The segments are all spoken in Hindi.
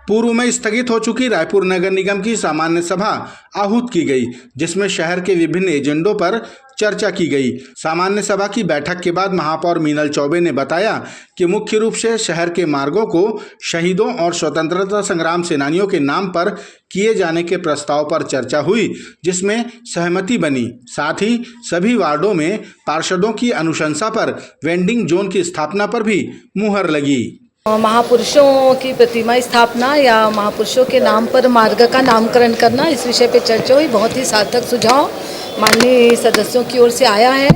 पूर्व में स्थगित हो चुकी रायपुर नगर निगम की सामान्य सभा आहूत की गई, जिसमें शहर के विभिन्न एजेंडों पर चर्चा की गई। सामान्य सभा की बैठक के बाद महापौर मीनल चौबे ने बताया कि मुख्य रूप से शहर के मार्गों को शहीदों और स्वतंत्रता संग्राम सेनानियों के नाम पर किए जाने के प्रस्ताव पर चर्चा हुई, जिसमें सहमति बनी। साथ ही सभी वार्डों में पार्षदों की अनुशंसा पर वेंडिंग जोन की स्थापना पर भी मुहर लगी। महापुरुषों की प्रतिमा स्थापना या महापुरुषों के नाम पर मार्ग का नामकरण करना, इस विषय पे चर्चा हुई। बहुत ही सार्थक सुझाव माननीय सदस्यों की ओर से आया है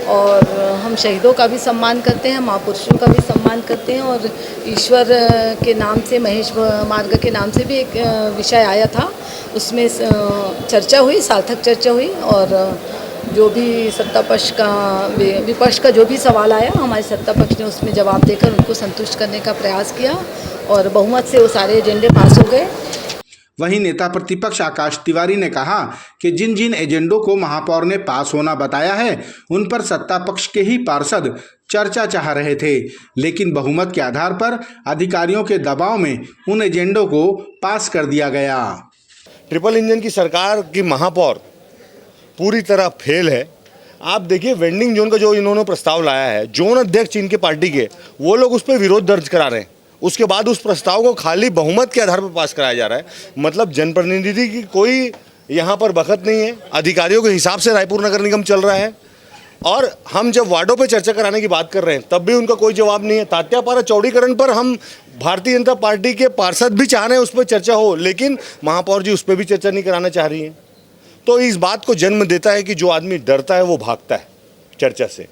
और हम शहीदों का भी सम्मान करते हैं, महापुरुषों का भी सम्मान करते हैं। और ईश्वर के नाम से, महेश मार्ग के नाम से भी एक विषय आया था, उसमें चर्चा हुई, सार्थक चर्चा हुई। और जो भी सत्ता पक्ष का, विपक्ष का जो भी सवाल आया, हमारे सत्ता पक्ष ने उसमें जवाब देकर उनको संतुष्ट करने का प्रयास किया और बहुमत से वो सारे एजेंडे पास हो गए। वहीं नेता प्रतिपक्ष आकाश तिवारी ने कहा कि जिन जिन एजेंडों को महापौर ने पास होना बताया है, उन पर सत्ता पक्ष के ही पार्षद चर्चा चाह रहे थे, लेकिन बहुमत के आधार पर अधिकारियों के दबाव में उन एजेंडों को पास कर दिया गया। ट्रिपल इंजन की सरकार की महापौर पूरी तरह फेल है। आप देखिए, वेंडिंग जोन का जो इन्होंने प्रस्ताव लाया है, जोन अध्यक्ष इनके पार्टी के, वो लोग उस पर विरोध दर्ज करा रहे हैं। उसके बाद उस प्रस्ताव को खाली बहुमत के आधार पर पास कराया जा रहा है। मतलब जनप्रतिनिधि की कोई यहाँ पर बखत नहीं है। अधिकारियों के हिसाब से रायपुर नगर निगम चल रहा है। और हम जब वार्डों पे चर्चा कराने की बात कर रहे हैं, तब भी उनका कोई जवाब नहीं है। तात्यापारा चौड़ीकरण पर हम भारतीय जनता पार्टी के पार्षद भी चाह रहे हैं उस पर चर्चा हो, लेकिन महापौर जी उस पर भी चर्चा नहीं कराना चाह रही है। तो इस बात को जन्म देता है कि जो आदमी डरता है वो भागता है चर्चा से।